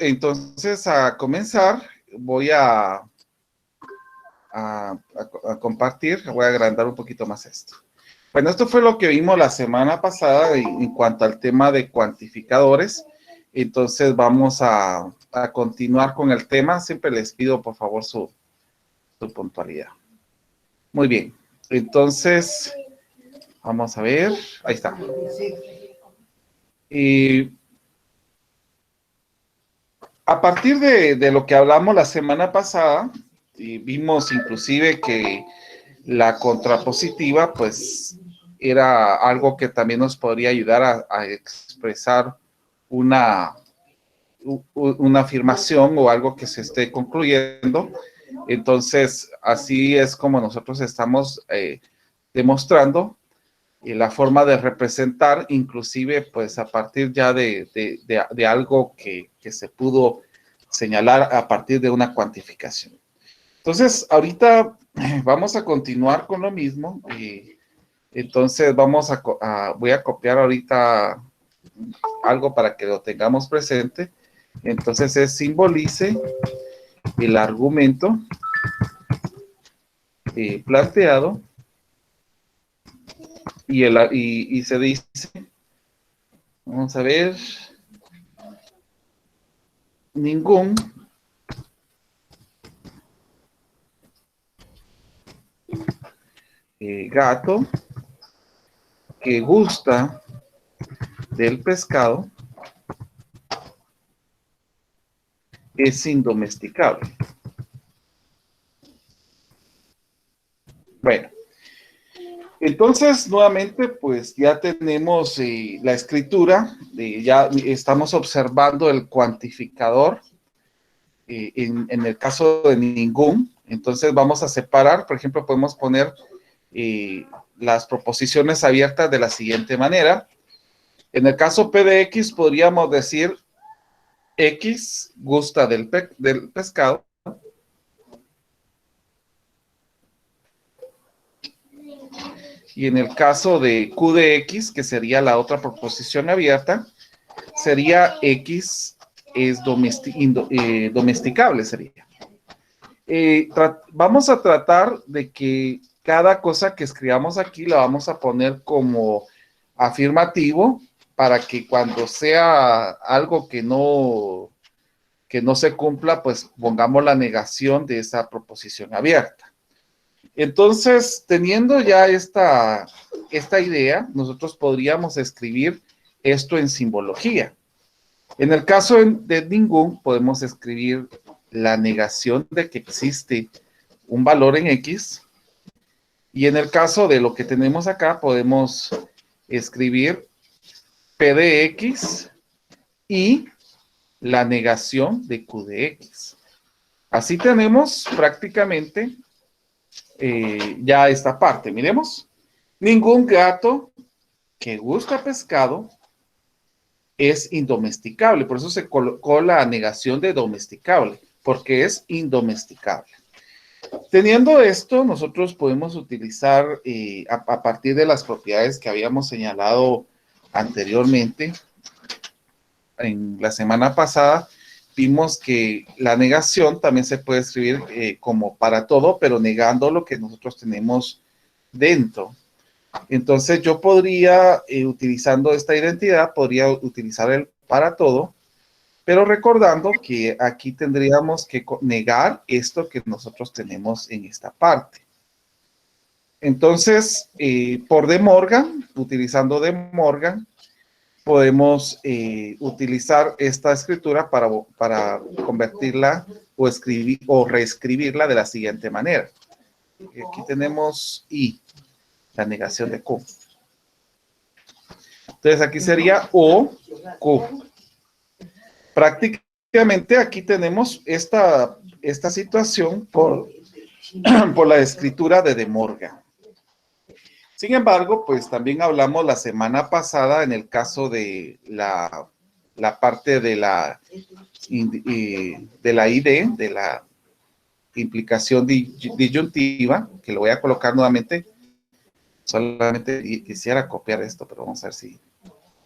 entonces a comenzar, voy a compartir, voy a agrandar un poquito más esto. Bueno, esto fue lo que vimos la semana pasada en cuanto al tema de cuantificadores. Entonces vamos a continuar con el tema. Siempre les pido por favor su puntualidad. Muy bien. Entonces, vamos a ver. Ahí está. Y a partir de lo que hablamos la semana pasada, y vimos inclusive que la contrapositiva, pues, era algo que también nos podría ayudar a expresar una afirmación o algo que se esté concluyendo. Entonces, así es como nosotros estamos demostrando la forma de representar, inclusive, pues, a partir ya de algo que se pudo señalar a partir de una cuantificación. Entonces, ahorita vamos a continuar con lo mismo. Entonces, voy a copiar ahorita algo para que lo tengamos presente. Entonces, simbolice el argumento planteado y se dice, vamos a ver, ningún gato que gusta del pescado es indomesticable. Bueno, entonces nuevamente pues ya tenemos la escritura, ya estamos observando el cuantificador en el caso de ningún. Entonces vamos a separar, por ejemplo, podemos poner las proposiciones abiertas de la siguiente manera. En el caso P de X podríamos decir X gusta del pescado. Y en el caso de Q de X, que sería la otra proposición abierta, sería X es domesticable, sería. Vamos a tratar de que cada cosa que escribamos aquí la vamos a poner como afirmativo para que cuando sea algo que no se cumpla, pues pongamos la negación de esa proposición abierta. Entonces, teniendo ya esta idea, nosotros podríamos escribir esto en simbología. En el caso de ningún, podemos escribir la negación de que existe un valor en X. Y en el caso de lo que tenemos acá, podemos escribir P de X y la negación de Q de X. Así tenemos prácticamente ya esta parte. Miremos. Ningún gato que gusta pescado es indomesticable. Por eso se colocó la negación de domesticable, porque es indomesticable. Teniendo esto, nosotros podemos utilizar a partir de las propiedades que habíamos señalado anteriormente, en la semana pasada, vimos que la negación también se puede escribir como para todo, pero negando lo que nosotros tenemos dentro. Entonces yo podría, utilizando esta identidad, podría utilizar el para todo, pero recordando que aquí tendríamos que negar esto que nosotros tenemos en esta parte. Entonces, por De Morgan, utilizando De Morgan, podemos utilizar esta escritura para convertirla o escribir o reescribirla de la siguiente manera. Aquí tenemos I, la negación de Q. Entonces aquí sería O, Q. Prácticamente aquí tenemos esta situación por la escritura de De Morgan. Sin embargo, pues también hablamos la semana pasada en el caso de la parte de la ID, de la implicación disyuntiva, que lo voy a colocar nuevamente. Solamente quisiera copiar esto, pero vamos a ver si...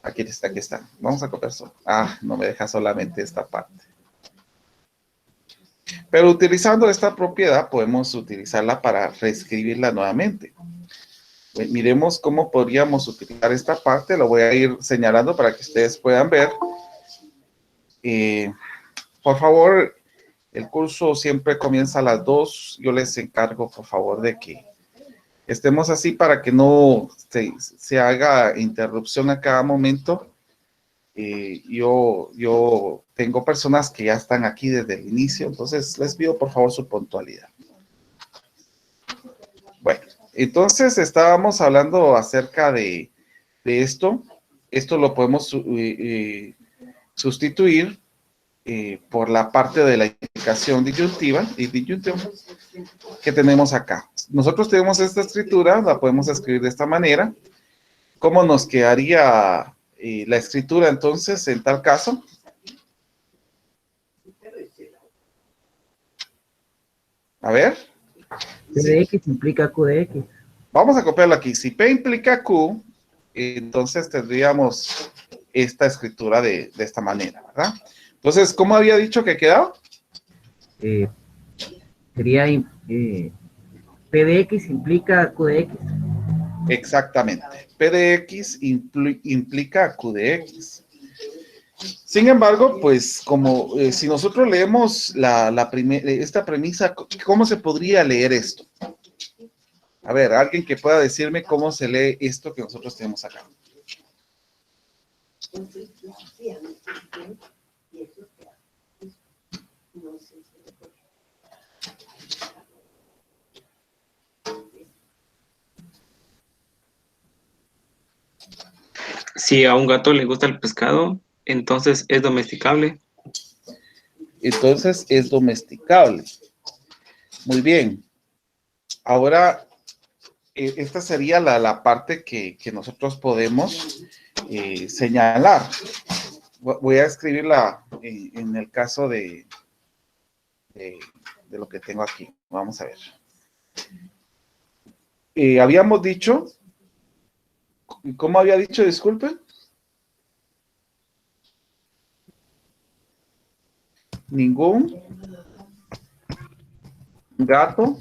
Aquí está. Vamos a copiar solo. Ah, no me deja solamente esta parte. Pero utilizando esta propiedad podemos utilizarla para reescribirla nuevamente. Miremos cómo podríamos utilizar esta parte. Lo voy a ir señalando para que ustedes puedan ver. Por favor, el curso siempre comienza a las 2. Yo les encargo, por favor, de que estemos así para que no se haga interrupción a cada momento. Yo tengo personas que ya están aquí desde el inicio, entonces les pido por favor su puntualidad. Bueno, entonces estábamos hablando acerca de esto. Esto lo podemos sustituir por la parte de la indicación disyuntiva y disyuntiva que tenemos acá. Nosotros tenemos esta escritura, la podemos escribir de esta manera. ¿Cómo nos quedaría la escritura entonces en tal caso? A ver. P de X implica Q de X. Vamos a copiarlo aquí. Si P implica Q, entonces tendríamos esta escritura de esta manera, ¿verdad? Entonces, ¿cómo había dicho que quedaba? Sería P de X implica Q de X. Exactamente. P de X implica Q de X. Sin embargo, pues como si nosotros leemos esta premisa, ¿cómo se podría leer esto? A ver, alguien que pueda decirme cómo se lee esto que nosotros tenemos acá. Si a un gato le gusta el pescado, entonces es domesticable. Entonces es domesticable. Muy bien. Ahora, esta sería la parte que nosotros podemos señalar. Voy a escribirla en el caso de lo que tengo aquí. Vamos a ver. Habíamos dicho, ¿cómo había dicho? Disculpe. Ningún gato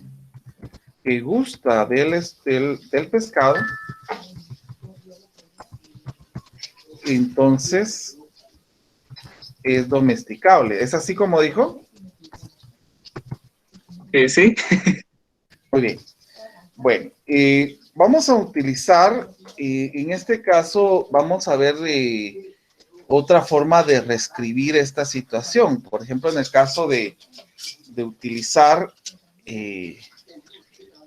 que gusta del pescado, entonces es domesticable. ¿Es así como dijo? Sí. Muy bien. Bueno, vamos a utilizar, en este caso, vamos a ver otra forma de reescribir esta situación. Por ejemplo, en el caso de utilizar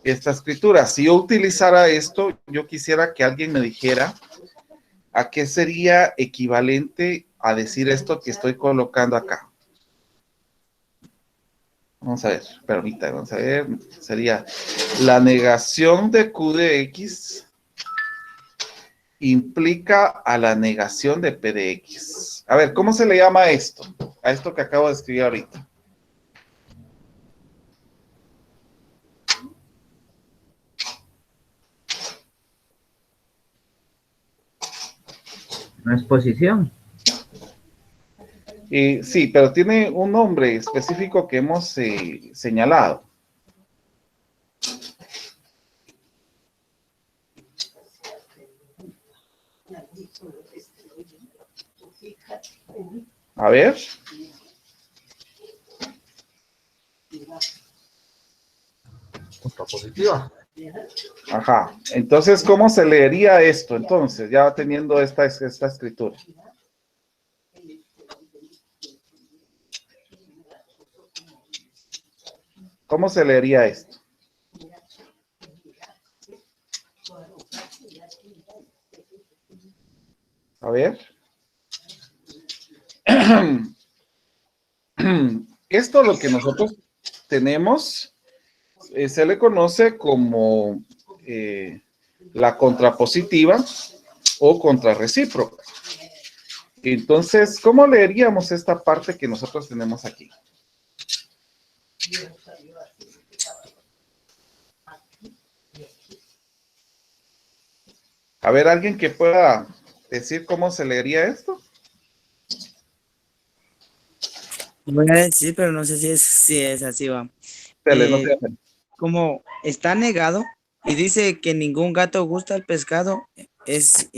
esta escritura. Si yo utilizara esto, yo quisiera que alguien me dijera a qué sería equivalente a decir esto que estoy colocando acá. Vamos a ver, permítame, vamos a ver. Sería la negación de Q de X implica a la negación de P de X. A ver, ¿cómo se le llama esto? A esto que acabo de escribir ahorita. Una exposición. Sí, pero tiene un nombre específico que hemos señalado. A ver. Contrapositiva. Ajá. Entonces, ¿cómo se leería esto? Entonces, ya teniendo esta escritura. ¿Cómo se leería esto? A ver. Esto lo que nosotros tenemos se le conoce como la contrapositiva o contrarrecíproca. Entonces, ¿cómo leeríamos esta parte que nosotros tenemos aquí? A ver, ¿alguien que pueda decir cómo se leería esto? Voy a decir, pero no sé si es así, va. Dale, no te Como está negado y dice que ningún gato gusta el pescado, es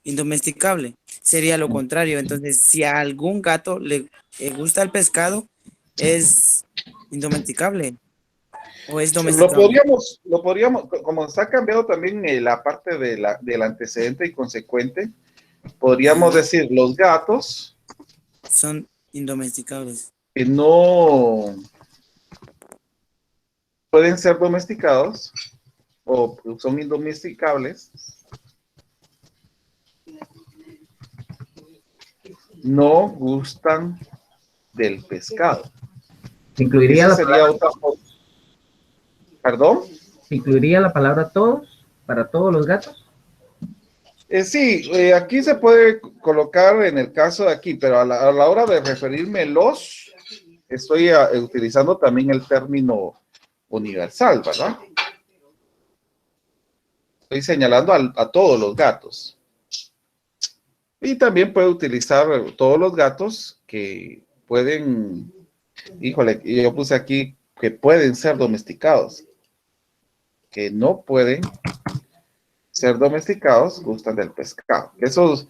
indomesticable. Sería lo contrario. Entonces, si a algún gato le gusta el pescado, es indomesticable o es domesticable. como se ha cambiado también la parte del antecedente y consecuente, podríamos Ajá, decir los gatos son indomesticables. que no pueden ser domesticados o son indomesticables, no gustan del pescado. ¿Se incluiría Esa la sería palabra, otra forma. ¿Perdón? se incluiría la palabra todos para todos los gatos? Sí, aquí se puede colocar en el caso de aquí, pero a la hora de referirme los, estoy utilizando también el término universal, ¿verdad? Estoy señalando a todos los gatos. Y también puedo utilizar todos los gatos que pueden, híjole, yo puse aquí que pueden ser domesticados, que no pueden ser domesticados, gustan del pescado. Eso,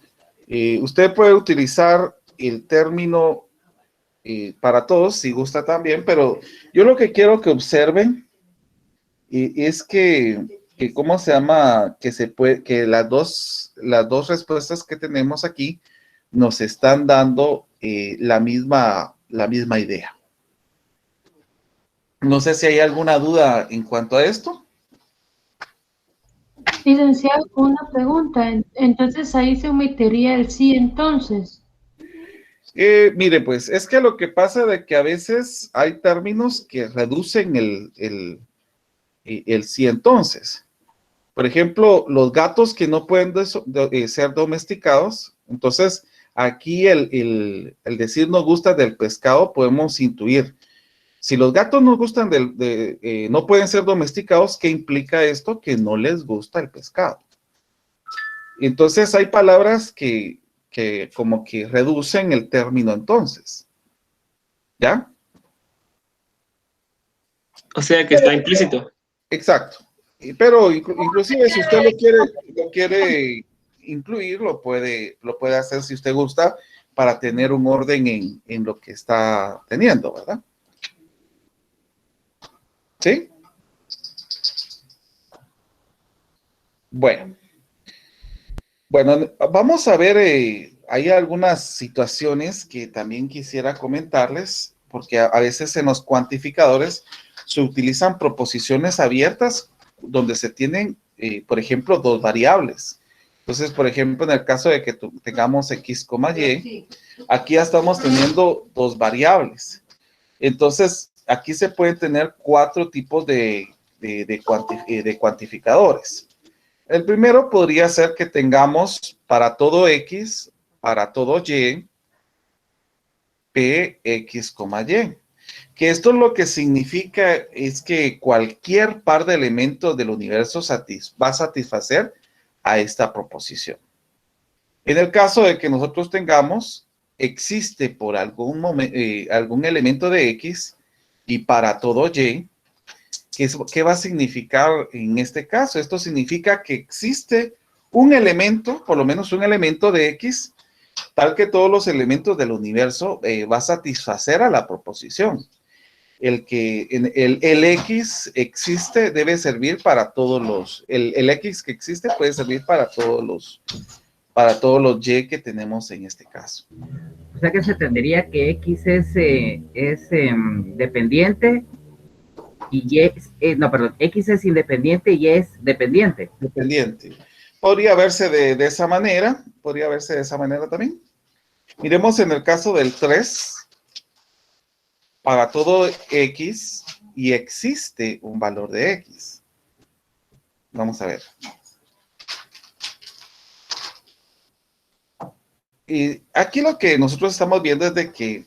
usted puede utilizar el término para todos si gusta también, pero yo lo que quiero que observen es que ¿cómo se llama? Que se puede, que las dos respuestas que tenemos aquí nos están dando la misma idea. No sé si hay alguna duda en cuanto a esto. Licenciado, una pregunta. Entonces ahí se omitiría el sí entonces. Mire, pues es que lo que pasa de que a veces hay términos que reducen el sí entonces. Por ejemplo, los gatos que no pueden ser domesticados, entonces aquí el decir no gusta del pescado podemos intuir. Si los gatos no gustan no pueden ser domesticados, ¿qué implica esto? Que no les gusta el pescado. Entonces hay palabras que como que reducen el término entonces. ¿Ya? O sea que está implícito. Exacto. Pero inclusive si usted lo quiere incluir, lo puede hacer si usted gusta para tener un orden en lo que está teniendo, ¿verdad? ¿Sí? Bueno. Bueno, vamos a ver, hay algunas situaciones que también quisiera comentarles, porque a veces en los cuantificadores se utilizan proposiciones abiertas donde se tienen, por ejemplo, dos variables. Entonces, por ejemplo, en el caso de que tengamos x, y, aquí ya estamos teniendo dos variables. Entonces, aquí se pueden tener cuatro tipos de cuantificadores. El primero podría ser que tengamos para todo X, para todo Y, P, X, Y. Que esto lo que significa es que cualquier par de elementos del universo va a satisfacer a esta proposición. En el caso de que nosotros tengamos, existe por algún elemento de X y para todo Y, ¿qué va a significar en este caso? Esto significa que existe un elemento, por lo menos un elemento de X, tal que todos los elementos del universo va a satisfacer a la proposición. El X existe, debe servir para el X que existe puede servir para todos los Y que tenemos en este caso. O sea que se entendería que X es dependiente y Y es, no, perdón, X es independiente y Y es dependiente. Dependiente. Podría verse de esa manera, podría verse de esa manera también. Miremos en el caso del 3, para todo X y existe un valor de X. Vamos a ver. Y aquí lo que nosotros estamos viendo es de que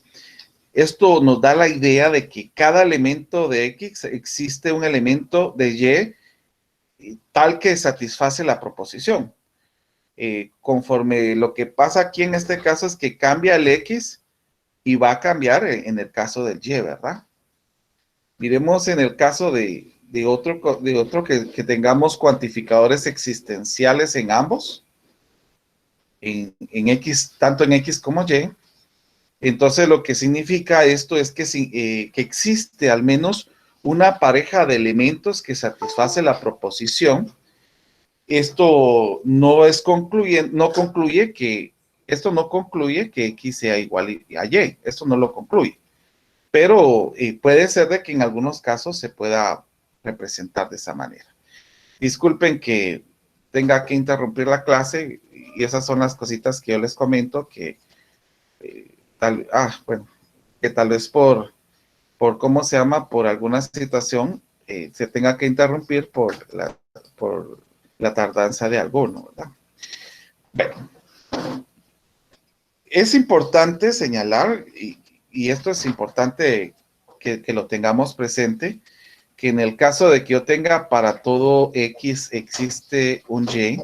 esto nos da la idea de que cada elemento de X existe un elemento de Y tal que satisface la proposición. Conforme lo que pasa aquí en este caso es que cambia el X y va a cambiar en el caso del Y, ¿verdad? Miremos en el caso de otro que tengamos cuantificadores existenciales en ambos, en X, tanto en X como Y. Entonces, lo que significa esto es que existe al menos una pareja de elementos que satisface la proposición. Esto no concluye que X sea igual a Y. Esto no lo concluye. Pero puede ser de que en algunos casos se pueda representar de esa manera. Disculpen que tenga que interrumpir la clase, y esas son las cositas que yo les comento que que tal vez por cómo se llama, por alguna situación, se tenga que interrumpir por la tardanza de alguno, ¿verdad? Bueno, es importante señalar, y esto es importante que lo tengamos presente, que en el caso de que yo tenga para todo X existe un Y,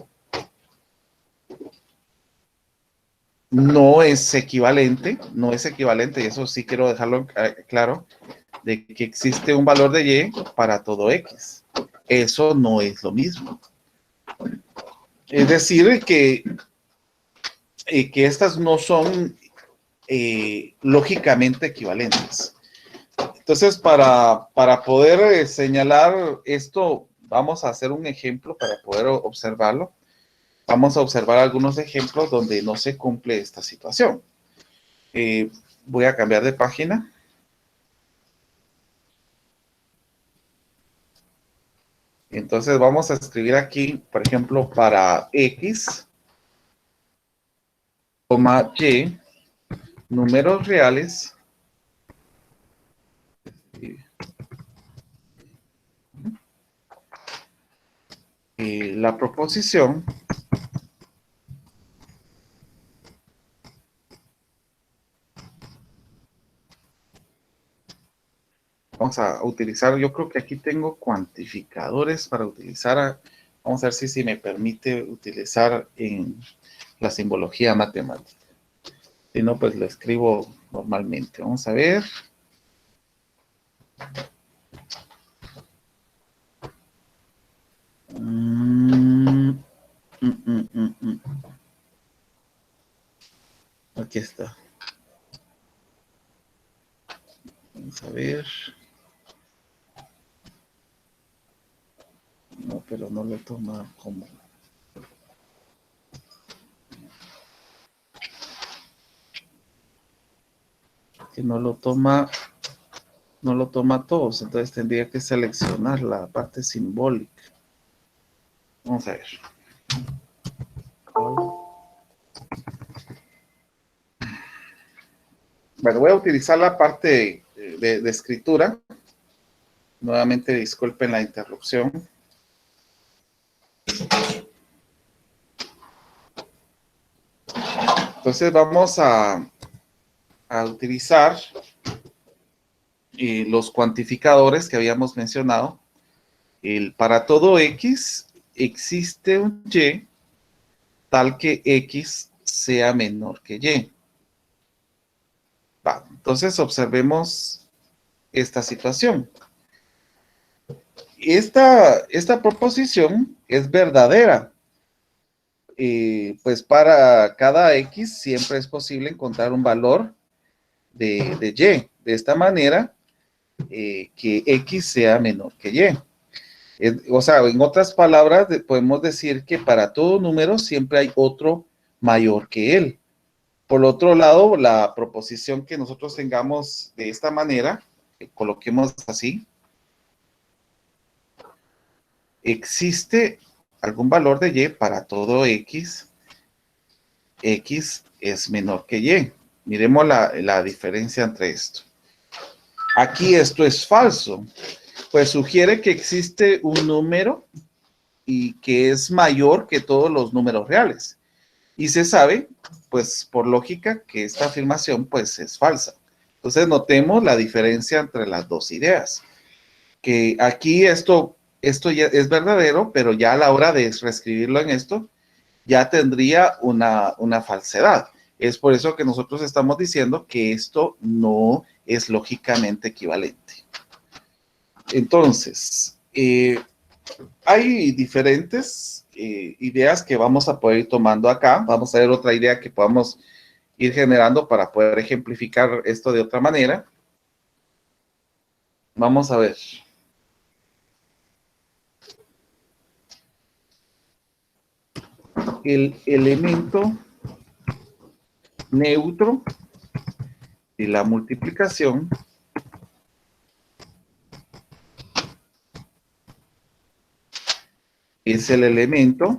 no es equivalente, y eso sí quiero dejarlo claro, de que existe un valor de Y para todo X. Eso no es lo mismo. Es decir, que estas no son lógicamente equivalentes. Entonces, para poder señalar esto, vamos a hacer un ejemplo para poder observarlo. Vamos a observar algunos ejemplos donde no se cumple esta situación. Voy a cambiar de página. Entonces vamos a escribir aquí, por ejemplo, para X, Y, números reales. La proposición vamos a utilizar, yo creo que aquí tengo cuantificadores para utilizar, vamos a ver si me permite utilizar en la simbología matemática. Si no, pues lo escribo normalmente. Vamos a ver. Aquí está. Vamos a ver. No, pero no lo toma como... Que no lo toma todos, entonces tendría que seleccionar la parte simbólica. Vamos a ver. Bueno, voy a utilizar la parte de escritura. Nuevamente disculpen la interrupción. Entonces vamos a utilizar los cuantificadores que habíamos mencionado. Para todo X existe un Y tal que X sea menor que Y. Entonces observemos esta situación. Esta proposición es verdadera. Pues para cada X siempre es posible encontrar un valor de Y. De esta manera, que X sea menor que Y. O sea, en otras palabras, podemos decir que para todo número siempre hay otro mayor que él. Por otro lado, la proposición que nosotros tengamos de esta manera, coloquemos así, existe algún valor de Y para todo X, X es menor que Y. Miremos la diferencia entre esto. Aquí esto es falso, pues sugiere que existe un número y que es mayor que todos los números reales. Y se sabe, pues por lógica, que esta afirmación pues es falsa. Entonces notemos la diferencia entre las dos ideas. Que aquí esto ya es verdadero, pero ya a la hora de reescribirlo en esto, ya tendría una falsedad. Es por eso que nosotros estamos diciendo que esto no es lógicamente equivalente. Entonces, hay diferentes ideas que vamos a poder ir tomando acá. Vamos a ver otra idea que podamos ir generando para poder ejemplificar esto de otra manera. Vamos a ver. El elemento neutro de la multiplicación es el elemento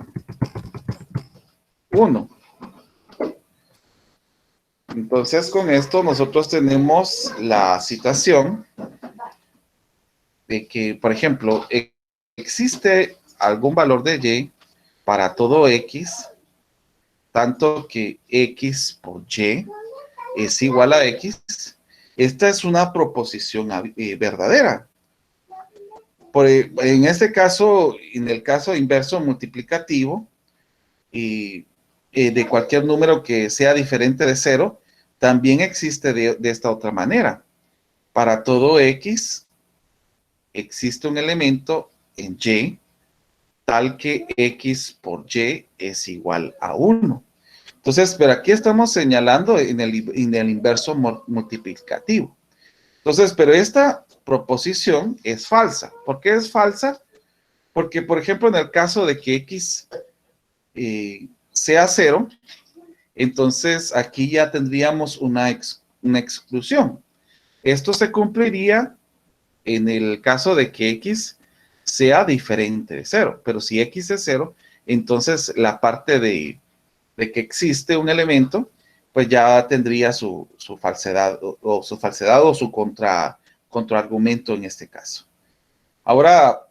1. Entonces, con esto nosotros tenemos la situación de que, por ejemplo, existe algún valor de y para todo x, tanto que x por y es igual a x. Esta es una proposición verdadera. En este caso, en el caso inverso multiplicativo, y de cualquier número que sea diferente de 0, también existe de esta otra manera. Para todo x, existe un elemento en y, tal que x por y es igual a 1. Entonces, pero aquí estamos señalando en el inverso multiplicativo. Entonces, pero esta proposición es falsa. ¿Por qué es falsa? Porque, por ejemplo, en el caso de que x sea 0, entonces aquí ya tendríamos una exclusión. Esto se cumpliría en el caso de que x sea diferente de 0. Pero si x es 0, entonces la parte de que existe un elemento, pues ya tendría su falsedad o su contraargumento en este caso. Ahora,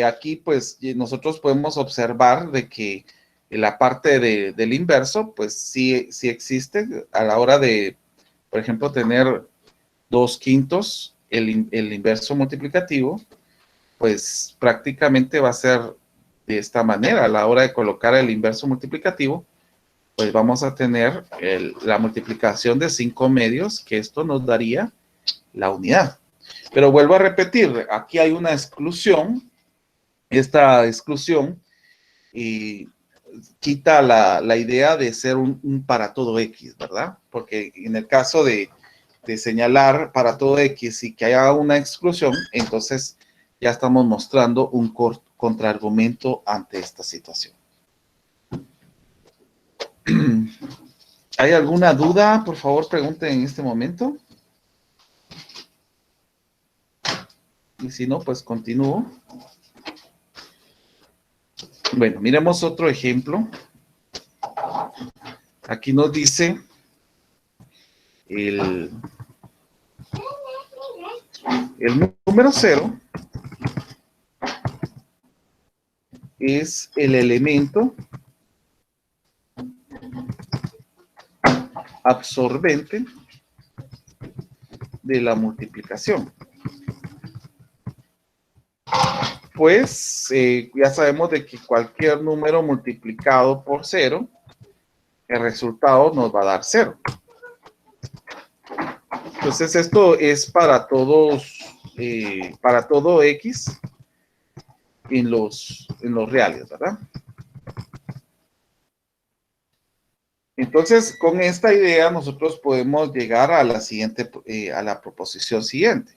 aquí pues nosotros podemos observar de que la parte del inverso, pues sí existe a la hora de, por ejemplo, tener 2/5, el inverso multiplicativo, pues prácticamente va a ser de esta manera. A la hora de colocar el inverso multiplicativo, pues vamos a tener la multiplicación de 5 medios, que esto nos daría la unidad. Pero vuelvo a repetir, aquí hay una exclusión. Esta exclusión quita la idea de ser un para todo x, ¿verdad? Porque en el caso de señalar para todo x y que haya una exclusión, entonces ya estamos mostrando un contraargumento ante esta situación. ¿Hay alguna duda? Por favor, pregunten en este momento. Y si no, pues continúo. Bueno, miremos otro ejemplo. Aquí nos dice el número 0 es el elemento absorbente de la multiplicación. Pues ya sabemos de que cualquier número multiplicado por 0, el resultado nos va a dar 0. Entonces esto es para todos, para todo x en los reales, ¿verdad? Entonces, con esta idea nosotros podemos llegar a la siguiente, a la proposición siguiente.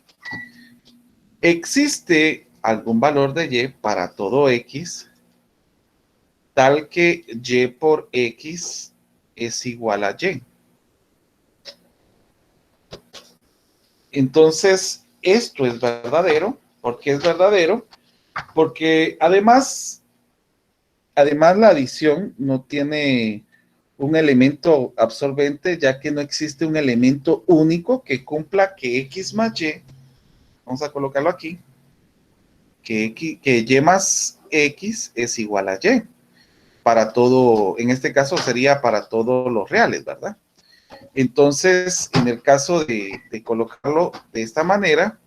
¿Existe algún valor de y para todo x tal que y por x es igual a y? Entonces, esto es verdadero. ¿Por qué es verdadero? Porque además la adición no tiene un elemento absorbente, ya que no existe un elemento único que cumpla que x más y, vamos a colocarlo aquí, que y más x es igual a y. Para todo, en este caso sería para todos los reales, ¿verdad? Entonces, en el caso de colocarlo de esta manera,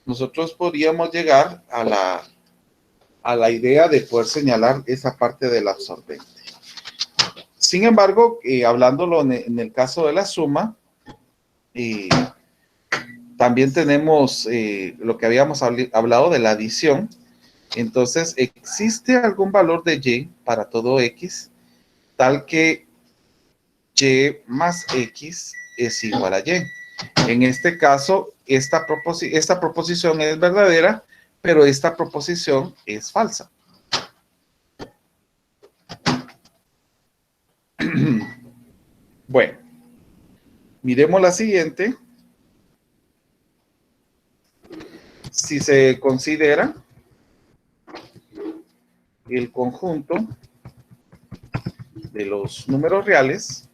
nosotros podríamos llegar a la idea de poder señalar esa parte del absorbente. Sin embargo, hablándolo en el caso de la suma, también tenemos lo que habíamos hablado de la adición. Entonces, ¿existe algún valor de y para todo x tal que y más x es igual a y? En este caso, esta proposición es verdadera, pero esta proposición es falsa. Bueno, miremos la siguiente. Si se considera el conjunto de los números reales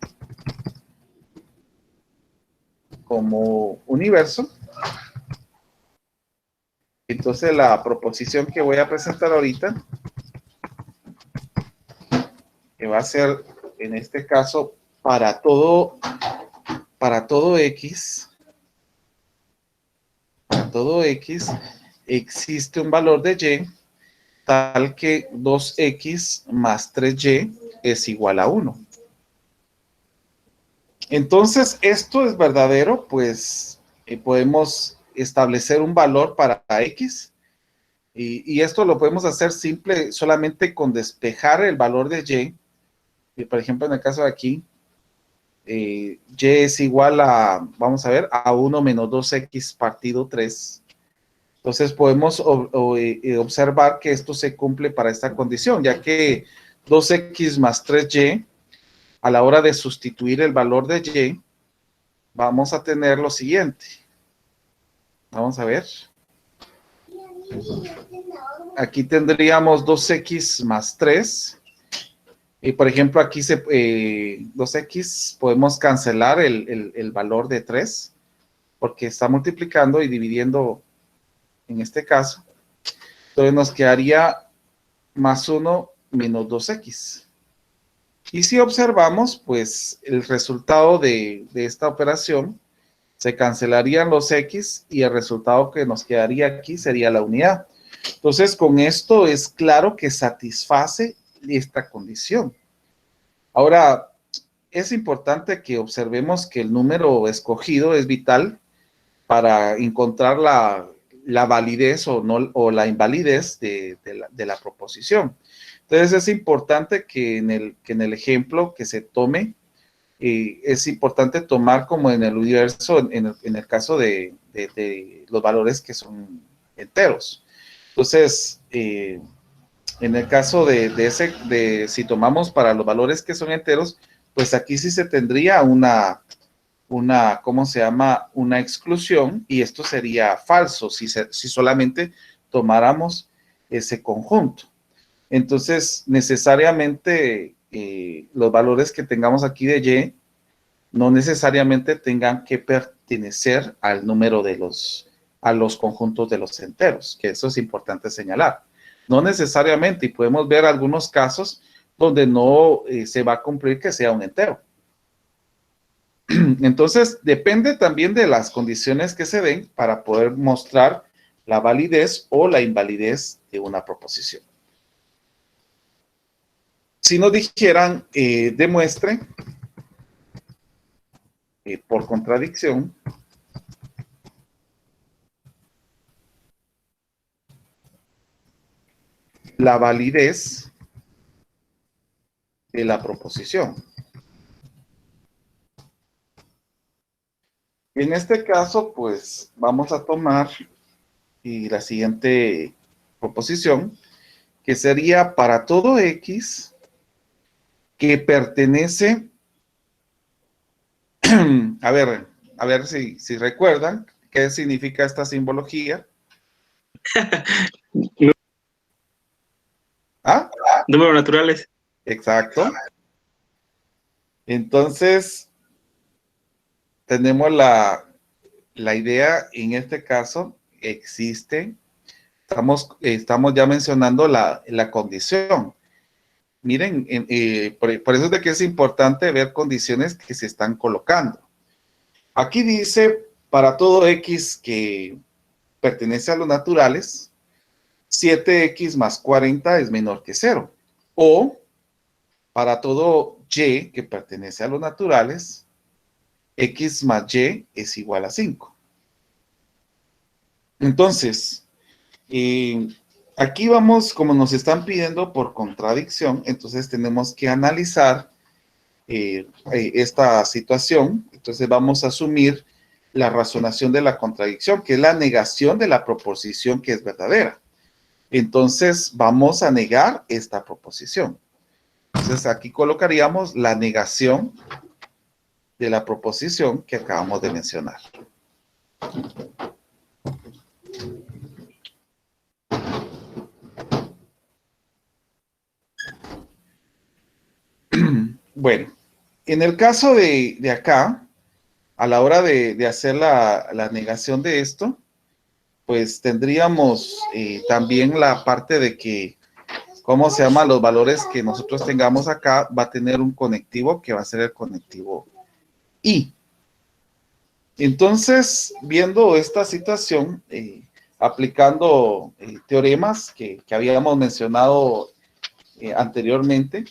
como universo, entonces la proposición que voy a presentar ahorita, que va a ser en este caso para todo x, existe un valor de y tal que 2x más 3y es igual a 1. Entonces, esto es verdadero, pues podemos establecer un valor para x y esto lo podemos hacer simple solamente con despejar el valor de y. Por ejemplo, en el caso de aquí, y es igual a, vamos a ver, a 1 menos 2x partido 3. Entonces podemos observar que esto se cumple para esta condición, ya que 2x más 3y, a la hora de sustituir el valor de y, vamos a tener lo siguiente. Vamos a ver. Aquí tendríamos 2x más 3. Y por ejemplo, aquí 2x podemos cancelar el valor de 3, porque está multiplicando y dividiendo en este caso. Entonces nos quedaría más 1 menos 2x. Y si observamos, pues el resultado de esta operación, se cancelarían los x y el resultado que nos quedaría aquí sería la unidad. Entonces, con esto es claro que satisface esta condición. Ahora, es importante que observemos que el número escogido es vital para encontrar la validez o la invalidez de la proposición. Entonces, es importante que en el ejemplo que se tome, es importante tomar como en el universo, en el caso de los valores que son enteros. Entonces, en el caso si tomamos para los valores que son enteros, pues aquí sí se tendría ¿cómo se llama? Una exclusión, y esto sería falso si solamente tomáramos ese conjunto. Entonces, necesariamente, los valores que tengamos aquí de y no necesariamente tengan que pertenecer al número a los conjuntos de los enteros, que eso es importante señalar. No necesariamente, y podemos ver algunos casos donde no se va a cumplir que sea un entero. Entonces, depende también de las condiciones que se den para poder mostrar la validez o la invalidez de una proposición. Si nos dijeran, demuestre por contradicción la validez de la proposición. En este caso, pues, vamos a tomar la siguiente proposición, que sería para todo x que pertenece, a ver si recuerdan qué significa esta simbología. ¿Ah? Números naturales. Exacto. Entonces, tenemos la idea, en este caso, existe, estamos ya mencionando la condición. Miren, por eso es de que es importante ver condiciones que se están colocando. Aquí dice, para todo x que pertenece a los naturales, 7x más 40 es menor que 0. O, para todo y que pertenece a los naturales, x más y es igual a 5. Entonces, aquí vamos, como nos están pidiendo por contradicción, entonces tenemos que analizar esta situación. Entonces vamos a asumir la razonación de la contradicción, que es la negación de la proposición que es verdadera. Entonces vamos a negar esta proposición. Entonces aquí colocaríamos la negación de la proposición que acabamos de mencionar. Bueno, en el caso de acá, a la hora de hacer la negación de esto, pues tendríamos también la parte de que, ¿cómo se llama? Los valores que nosotros tengamos acá va a tener un conectivo que va a ser el conectivo I. Entonces, viendo esta situación, aplicando teoremas que habíamos mencionado anteriormente,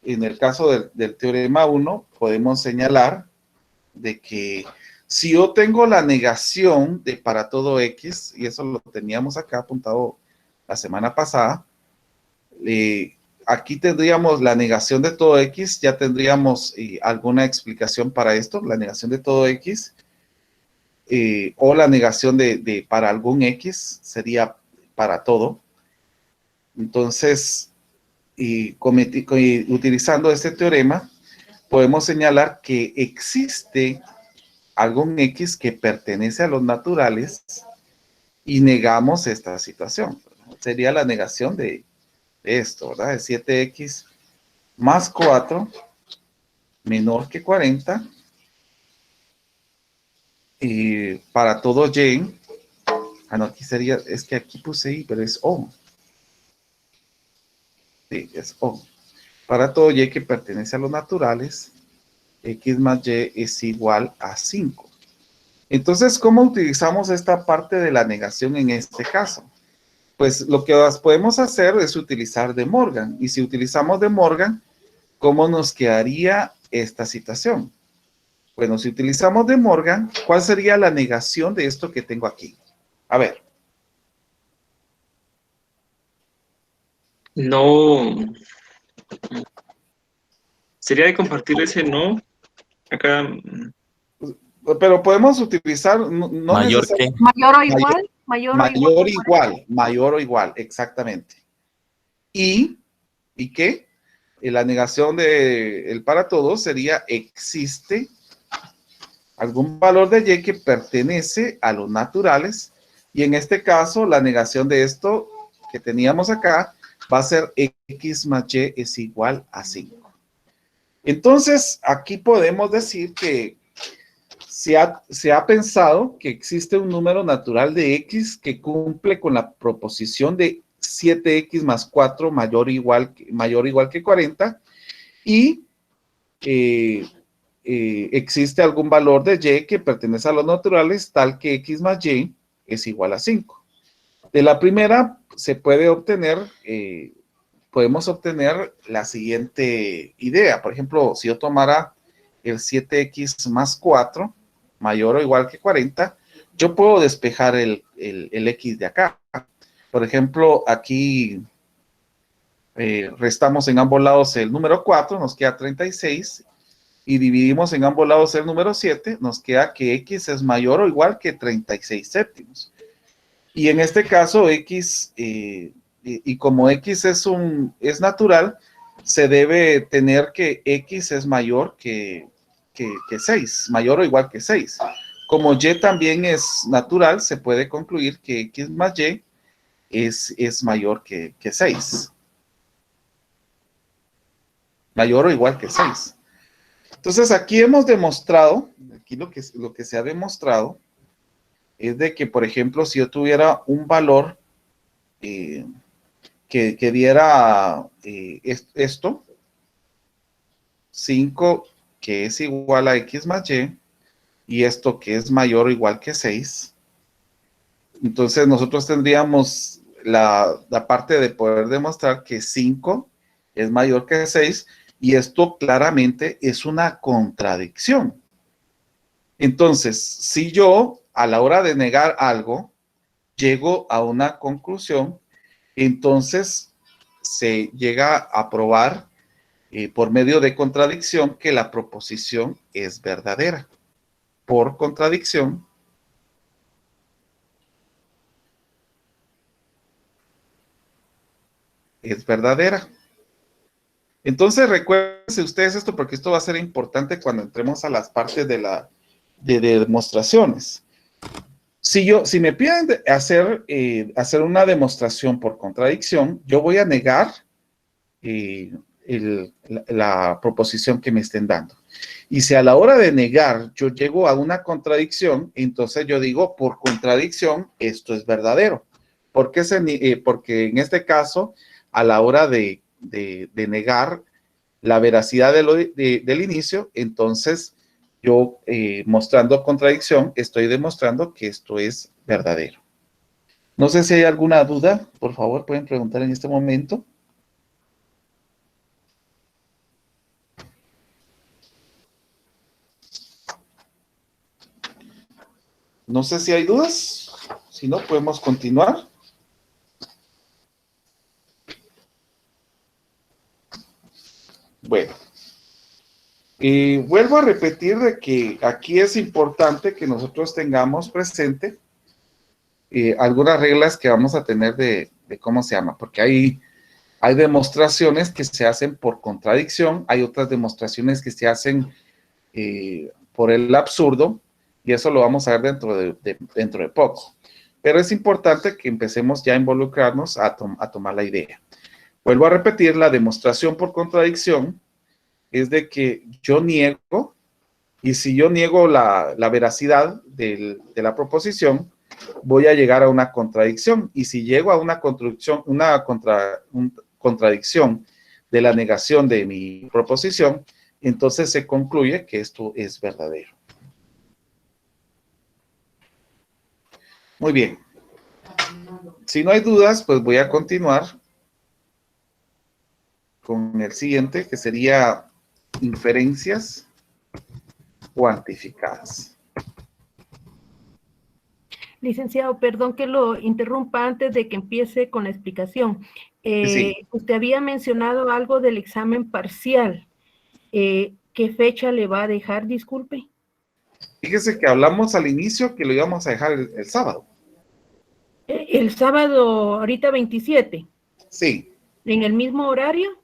en el caso del teorema 1, podemos señalar de que si yo tengo la negación de para todo X, y eso lo teníamos acá apuntado la semana pasada, aquí tendríamos la negación de todo X, ya tendríamos alguna explicación para esto, la negación de todo X, o la negación de para algún X, sería para todo. Entonces, utilizando este teorema, podemos señalar que existe algún X que pertenece a los naturales y negamos esta situación. Sería la negación de esto, ¿verdad? De 7X más 4 menor que 40 y para todo Y, no, aquí sería, es que aquí puse Y, pero es O. Sí, es O. Para todo Y que pertenece a los naturales, X más Y es igual a 5. Entonces, ¿cómo utilizamos esta parte de la negación en este caso? Pues lo que podemos hacer es utilizar De Morgan. Y si utilizamos De Morgan, ¿cómo nos quedaría esta situación? Bueno, si utilizamos De Morgan, ¿cuál sería la negación de esto que tengo aquí? A ver. No. Sería de compartir ese no. Acá. Pero podemos utilizar, no ¿Mayor que? Mayor o igual, mayor o igual, exactamente. ¿Y qué? La negación de el para todos sería existe algún valor de Y que pertenece a los naturales, y en este caso la negación de esto que teníamos acá va a ser X más Y es igual a 5. Entonces, aquí podemos decir que se ha pensado que existe un número natural de X que cumple con la proposición de 7X más 4 mayor o igual que 40 y existe algún valor de Y que pertenece a los naturales tal que X más Y es igual a 5. De la primera se puede obtener, podemos obtener la siguiente idea. Por ejemplo, si yo tomara el 7X más 4 mayor o igual que 40, yo puedo despejar el X de acá. Por ejemplo, aquí restamos en ambos lados el número 4, nos queda 36, y dividimos en ambos lados el número 7, nos queda que X es mayor o igual que 36 séptimos. Y en este caso, X, y como X es natural, se debe tener que X es mayor que 6, mayor o igual que 6. Como Y también es natural, se puede concluir que X más Y es mayor que 6. Mayor o igual que 6. Entonces, aquí hemos demostrado, aquí lo que se ha demostrado es de que, por ejemplo, si yo tuviera un valor que diera esto, 5 que es igual a X más Y, y esto que es mayor o igual que 6, entonces nosotros tendríamos la parte de poder demostrar que 5 es mayor que 6, Y esto claramente es una contradicción. Entonces, si yo a la hora de negar algo, llego a una conclusión, entonces se llega a probar por medio de contradicción que la proposición es verdadera. Por contradicción, es verdadera. Entonces recuérdense ustedes esto porque esto va a ser importante cuando entremos a las partes de demostraciones. Si me piden hacer una demostración por contradicción, yo voy a negar la proposición que me estén dando. Y si a la hora de negar yo llego a una contradicción, entonces yo digo, por contradicción, esto es verdadero. Porque en este caso, a la hora de negar la veracidad del inicio, entonces yo mostrando contradicción, estoy demostrando que esto es verdadero. No sé si hay alguna duda, por favor, pueden preguntar en este momento. No sé si hay dudas, si no, podemos continuar. Bueno, vuelvo a repetir de que aquí es importante que nosotros tengamos presente algunas reglas que vamos a tener de cómo se llama, porque hay demostraciones que se hacen por contradicción, hay otras demostraciones que se hacen por el absurdo, y eso lo vamos a ver dentro de poco. Pero es importante que empecemos ya a involucrarnos a tomar la idea. Vuelvo a repetir, la demostración por contradicción es de que yo niego, y si yo niego la veracidad de la proposición, voy a llegar a una contradicción, y si llego a una contradicción de la negación de mi proposición, entonces se concluye que esto es verdadero. Muy bien. Si no hay dudas, pues voy a continuar con el siguiente, que sería inferencias cuantificadas. Licenciado, perdón que lo interrumpa antes de que empiece con la explicación. Sí. Usted había mencionado algo del examen parcial. ¿Qué fecha le va a dejar? Disculpe. Fíjese que hablamos al inicio que lo íbamos a dejar el sábado. El sábado, ahorita 27. Sí. ¿En el mismo horario?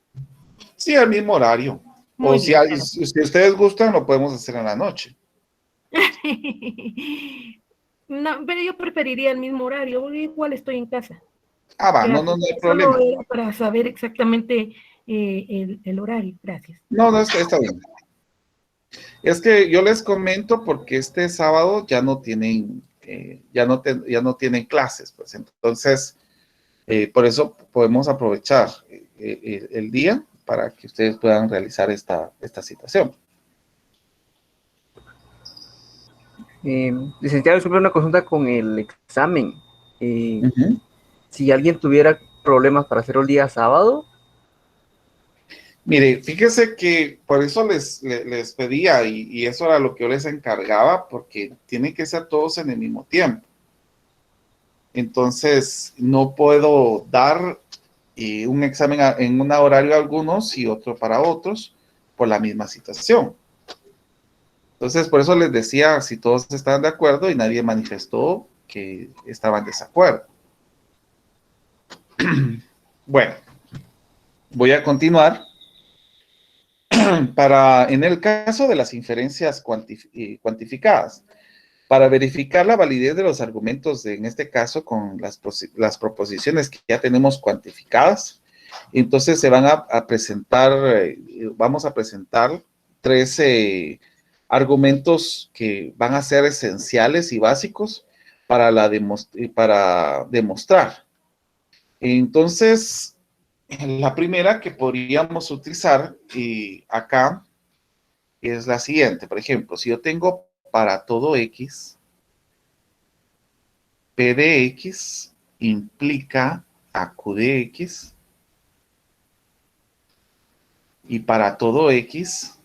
Sí, al mismo horario. Muy O si bien. ustedes gustan, lo podemos hacer en la noche. No, pero yo preferiría el mismo horario, porque igual estoy en casa. Ah, va, Gracias. no hay Solo problema. era para saber exactamente el horario. Gracias. No, está bien. Es que yo les comento porque este sábado ya no tienen, ya no tienen clases, pues entonces, por eso podemos aprovechar el día para que ustedes puedan realizar esta situación. Licenciado, siempre una consulta con el examen. Uh-huh. Si alguien tuviera problemas para hacerlo el día sábado. Mire, fíjese que por eso les pedía y eso era lo que yo les encargaba, porque tienen que ser todos en el mismo tiempo. Entonces, no puedo dar un examen en un horario a algunos y otro para otros por la misma situación. Entonces, por eso les decía si todos estaban de acuerdo y nadie manifestó que estaban en desacuerdo. Bueno, voy a continuar. En el caso de las inferencias cuantificadas, para verificar la validez de los argumentos, en este caso con las proposiciones que ya tenemos cuantificadas, entonces se van a presentar, vamos a presentar 13 argumentos que van a ser esenciales y básicos para demostrar. Entonces, la primera que podríamos utilizar acá es la siguiente. Por ejemplo, si yo tengo para todo X, P de X implica a Q de X y para todo X,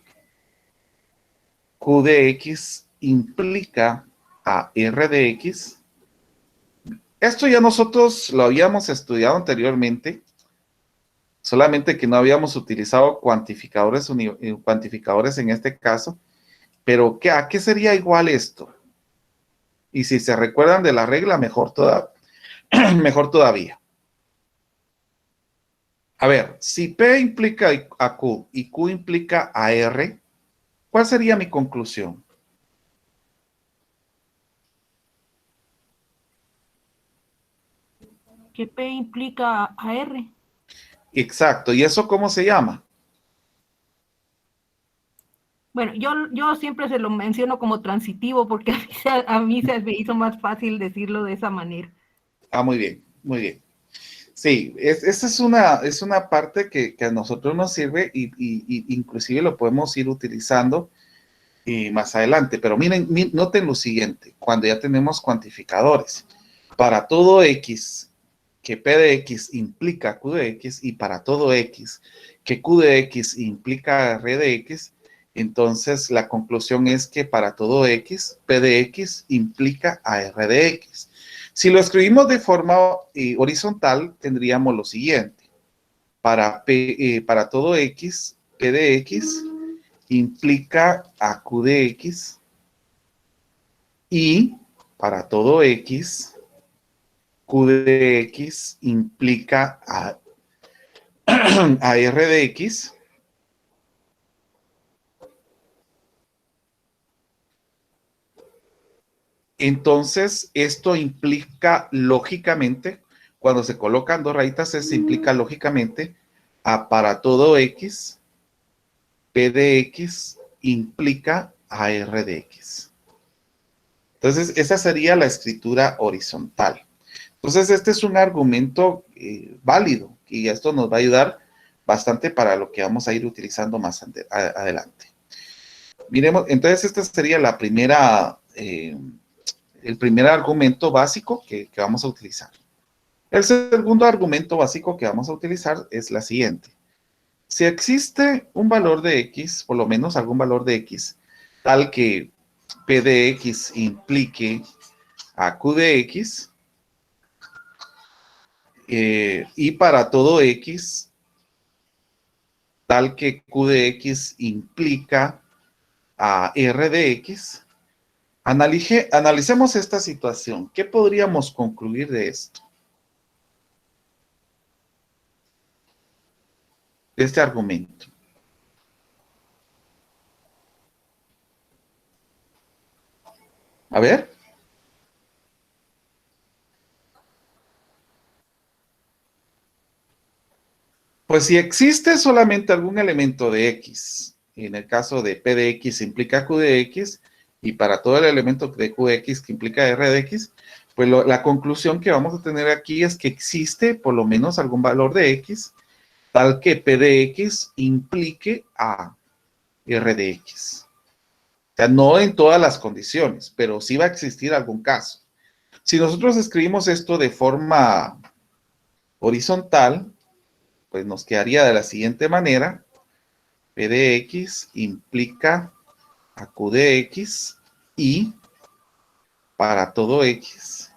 Q de X implica a R de X. Esto ya nosotros lo habíamos estudiado anteriormente, solamente que no habíamos utilizado cuantificadores en este caso. Pero ¿a qué sería igual esto? Y si se recuerdan de la regla, mejor todavía. A ver, si P implica a Q y Q implica a R, ¿cuál sería mi conclusión? Que P implica a R. Exacto. ¿Y eso cómo se llama? Bueno, yo siempre se lo menciono como transitivo porque a mí se me hizo más fácil decirlo de esa manera. Ah, muy bien, muy bien. Sí, esa es una parte que a nosotros nos sirve y inclusive lo podemos ir utilizando más adelante. Pero miren, noten lo siguiente, cuando ya tenemos cuantificadores, para todo X, que P de X implica Q de X, y para todo X, que Q de X implica R de X, entonces la conclusión es que para todo X, P de X implica a R de X. Si lo escribimos de forma horizontal, tendríamos lo siguiente. Para todo X, P de X implica a Q de X, y para todo X, Q de X implica a R de X. Entonces, esto implica lógicamente, cuando se colocan dos rayitas, se implica lógicamente a para todo X, P de X implica a R de X. Entonces, esa sería la escritura horizontal. Entonces, este es un argumento válido y esto nos va a ayudar bastante para lo que vamos a ir utilizando más adelante. Miremos, entonces esta sería la primera, el primer argumento básico que vamos a utilizar. El segundo argumento básico que vamos a utilizar es la siguiente. Si existe un valor de X, por lo menos algún valor de X, tal que P de X implique a Q de X, y para todo X, tal que Q de X implica a R de X, analicemos esta situación. ¿Qué podríamos concluir de esto? De este argumento. A ver. Pues si existe solamente algún elemento de X, en el caso de P de X implica Q de X, y para todo el elemento de Q de X que implica R de X, pues la conclusión que vamos a tener aquí es que existe por lo menos algún valor de X, tal que P de X implique a R de X. O sea, no en todas las condiciones, pero sí va a existir algún caso. Si nosotros escribimos esto de forma horizontal, pues nos quedaría de la siguiente manera. P de X implica a Q de X, y para todo X,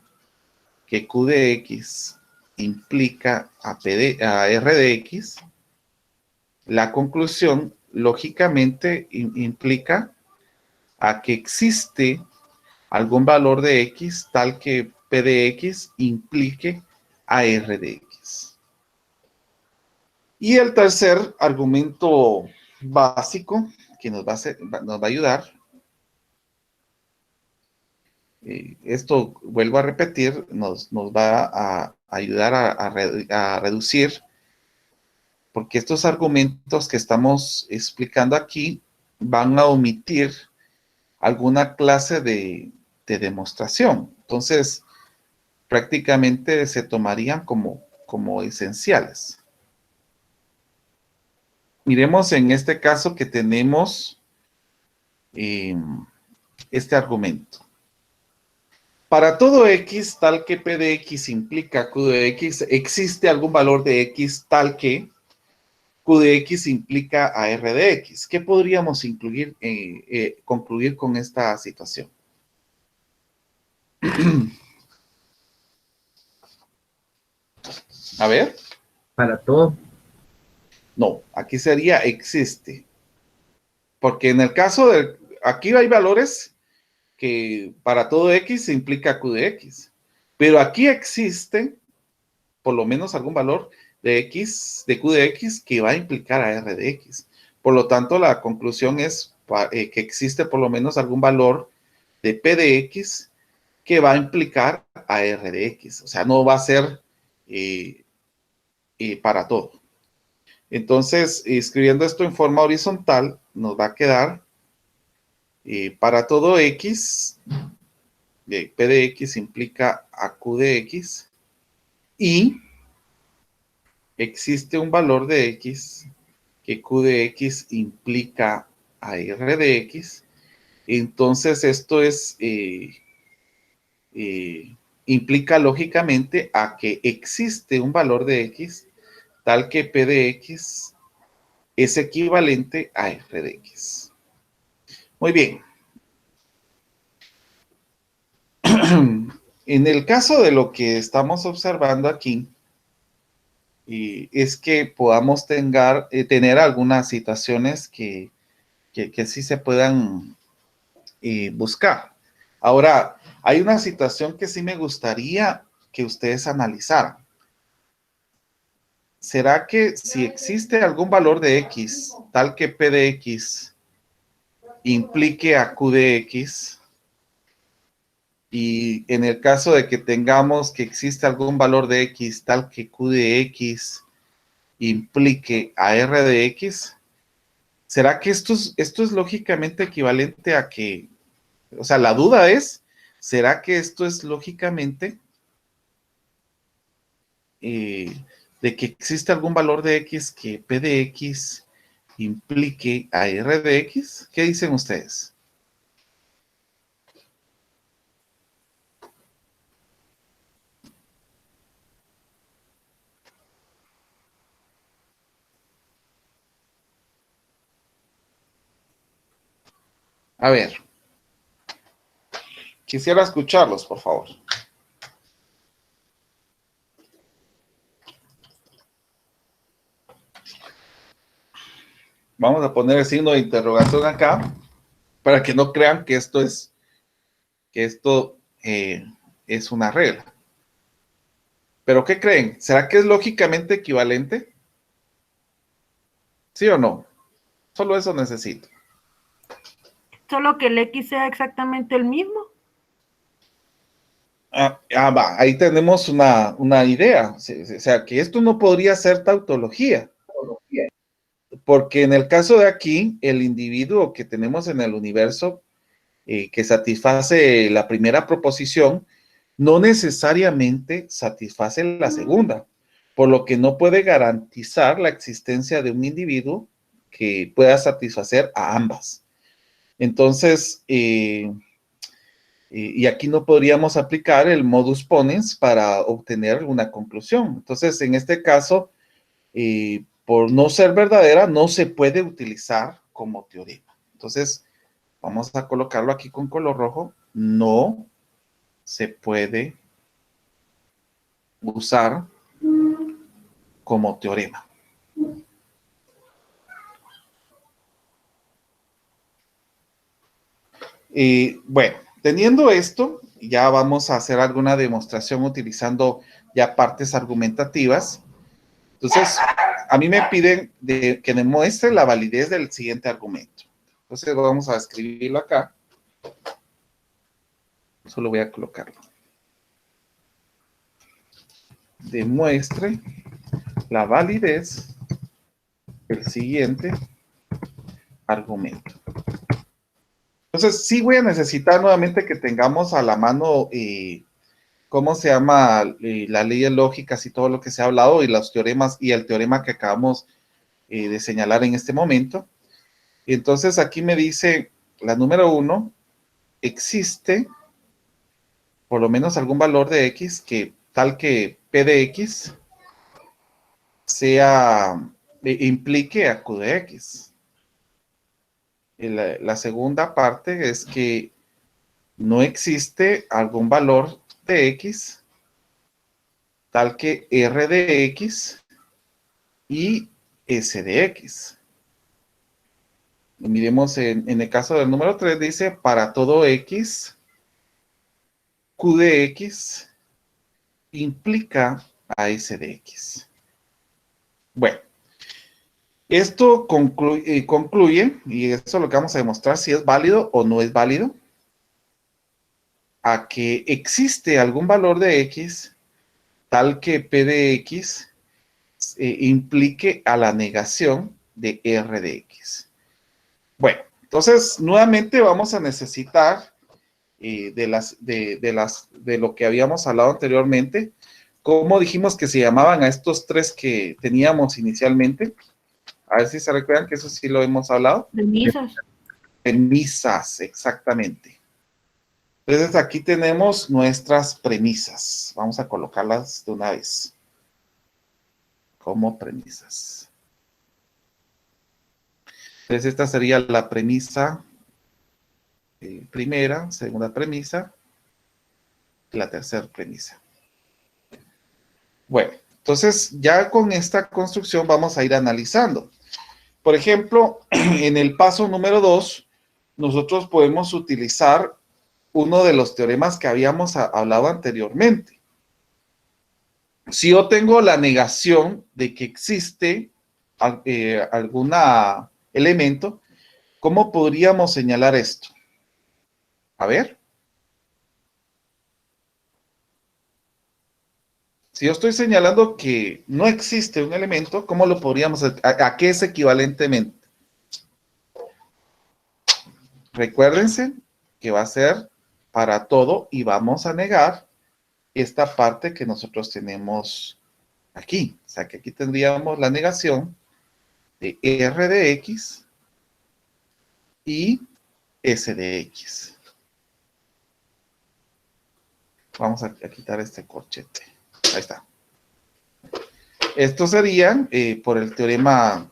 que Q de X implica a R de X, la conclusión lógicamente implica a que existe algún valor de X tal que P de X implique a R de X. Y el tercer argumento básico que nos va a ayudar, esto vuelvo a repetir, nos va a ayudar a reducir, porque estos argumentos que estamos explicando aquí van a omitir alguna clase de demostración. Entonces, prácticamente se tomarían como esenciales. Miremos en este caso que tenemos este argumento. Para todo X tal que P de X implica Q de X, existe algún valor de X tal que Q de X implica a R de X. ¿Qué podríamos concluir con esta situación? A ver. Para todo. No, aquí sería existe. Porque en el caso de, aquí hay valores que para todo X implica Q de X. Pero aquí existe por lo menos algún valor de X, de Q de X, que va a implicar a R de X. Por lo tanto, la conclusión es que existe por lo menos algún valor de P de X que va a implicar a R de X. O sea, no va a ser para todo. Entonces, escribiendo esto en forma horizontal, nos va a quedar para todo X, P de X implica a Q de X, y existe un valor de X que Q de X implica a R de X. Entonces, esto es, implica lógicamente a que existe un valor de X tal que P de X es equivalente a R de X. Muy bien. En el caso de lo que estamos observando aquí, es que podamos tener algunas situaciones que sí se puedan buscar. Ahora, hay una situación que sí me gustaría que ustedes analizaran. ¿Será que si existe algún valor de X, tal que P de X implique a Q de X, y en el caso de que tengamos que existe algún valor de X, tal que Q de X implique a R de X, ¿será que esto es lógicamente equivalente a que, o sea, la duda es, ¿será que esto es lógicamente de que existe algún valor de X que P de X implique a R de X? ¿Qué dicen ustedes? A ver, quisiera escucharlos, por favor. Vamos a poner el signo de interrogación acá para que no crean que esto es una regla. ¿Pero qué creen? ¿Será que es lógicamente equivalente? ¿Sí o no? Solo eso necesito. Solo que el X sea exactamente el mismo. Va, ahí tenemos una idea. O sea, que esto no podría ser tautología. Porque en el caso de aquí, el individuo que tenemos en el universo que satisface la primera proposición, no necesariamente satisface la segunda, por lo que no puede garantizar la existencia de un individuo que pueda satisfacer a ambas. Entonces, y aquí no podríamos aplicar el modus ponens para obtener una conclusión. Entonces, en este caso, por no ser verdadera, no se puede utilizar como teorema. Entonces, vamos a colocarlo aquí con color rojo. No se puede usar como teorema. Bueno, teniendo esto, ya vamos a hacer alguna demostración utilizando ya partes argumentativas. Entonces, a mí me piden que demuestre la validez del siguiente argumento. Entonces, vamos a escribirlo acá. Solo voy a colocarlo. Demuestre la validez del siguiente argumento. Entonces, sí voy a necesitar nuevamente que tengamos a la mano, ¿cómo se llama? Las leyes lógicas y todo lo que se ha hablado y los teoremas y el teorema que acabamos de señalar en este momento. Entonces, aquí me dice la número 1, existe por lo menos algún valor de X que tal que P de X sea implique a Q de X. Y la segunda parte es que no existe algún valor de X tal que R de X y S de X. Y miremos en el caso del número 3, dice para todo X, Q de X implica a S de X. Bueno, esto concluye, y eso es lo que vamos a demostrar, si es válido o no es válido, a que existe algún valor de X tal que P de X implique a la negación de R de X. Bueno, entonces nuevamente vamos a necesitar de lo que habíamos hablado anteriormente. ¿Cómo dijimos que se llamaban a estos tres que teníamos inicialmente? A ver si se recuerdan que eso sí lo hemos hablado. Premisas. Premisas, exactamente. Entonces aquí tenemos nuestras premisas. Vamos a colocarlas de una vez como premisas. Entonces esta sería la premisa primera, segunda premisa y la tercera premisa. Bueno, entonces ya con esta construcción vamos a ir analizando. Por ejemplo, en el paso número 2, nosotros podemos utilizar uno de los teoremas que habíamos hablado anteriormente. Si yo tengo la negación de que existe algún elemento, ¿cómo podríamos señalar esto? A ver. Si yo estoy señalando que no existe un elemento, ¿cómo lo podríamos hacer? ¿A qué es equivalentemente? Recuérdense que va a ser para todo y vamos a negar esta parte que nosotros tenemos aquí. O sea, que aquí tendríamos la negación de R de X y S de X. Vamos a quitar este corchete. Ahí está. Esto sería por el teorema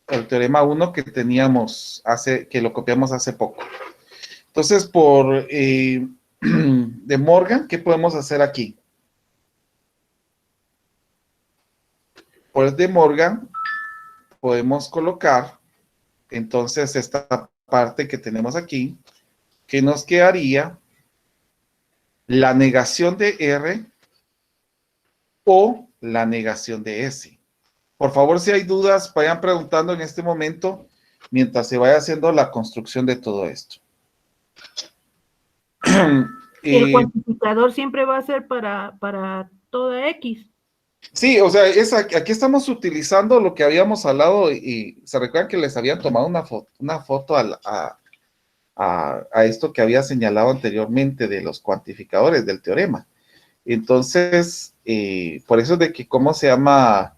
1 que teníamos que lo copiamos hace poco. Entonces, por De Morgan, ¿qué podemos hacer aquí? Por De Morgan podemos colocar entonces esta parte que tenemos aquí, que nos quedaría la negación de R o la negación de S. Por favor, si hay dudas, vayan preguntando en este momento mientras se vaya haciendo la construcción de todo esto. El cuantificador siempre va a ser para toda X. Sí, o sea, aquí estamos utilizando lo que habíamos hablado y se recuerdan que les habían tomado una foto a esto que había señalado anteriormente de los cuantificadores del teorema. Entonces, por eso de que, ¿cómo se llama?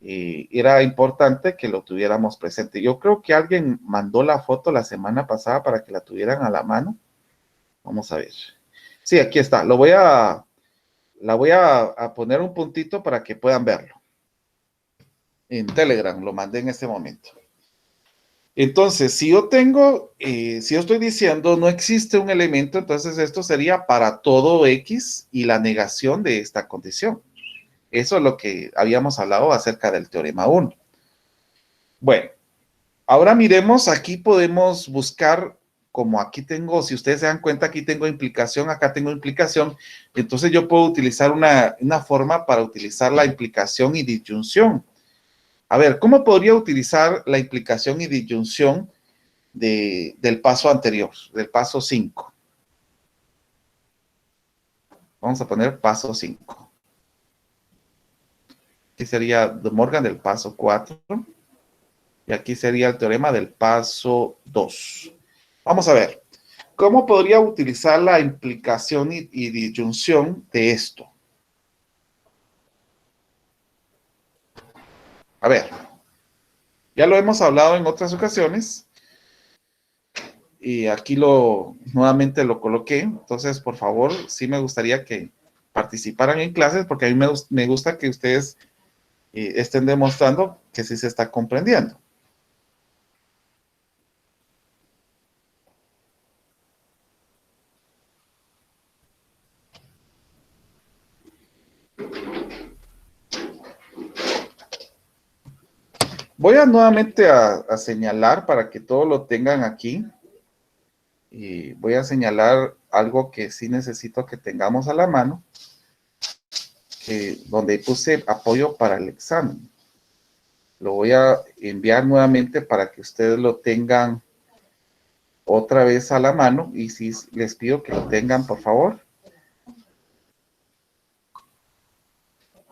Era importante que lo tuviéramos presente. Yo creo que alguien mandó la foto la semana pasada para que la tuvieran a la mano. Vamos a ver. Sí, aquí está. La voy a poner un puntito para que puedan verlo. En Telegram, lo mandé en este momento. Entonces, si yo estoy diciendo no existe un elemento, entonces esto sería para todo X y la negación de esta condición. Eso es lo que habíamos hablado acerca del teorema 1. Bueno, ahora miremos, aquí podemos buscar, como aquí tengo, si ustedes se dan cuenta, aquí tengo implicación, acá tengo implicación, entonces yo puedo utilizar una forma para utilizar la implicación y disyunción. A ver, ¿cómo podría utilizar la implicación y disyunción del paso anterior, del paso 5? Vamos a poner paso 5. Aquí sería De Morgan del paso 4. Y aquí sería el teorema del paso 2. Vamos a ver. ¿Cómo podría utilizar la implicación y disyunción de esto? A ver. Ya lo hemos hablado en otras ocasiones. Y aquí nuevamente lo coloqué. Entonces, por favor, sí me gustaría que participaran en clases porque a mí me gusta que ustedes estén demostrando que sí se está comprendiendo. Voy a nuevamente a señalar para que todos lo tengan aquí. Y voy a señalar algo que sí necesito que tengamos a la mano, donde puse apoyo para el examen. Lo voy a enviar nuevamente para que ustedes lo tengan otra vez a la mano, y sí les pido que lo tengan, por favor.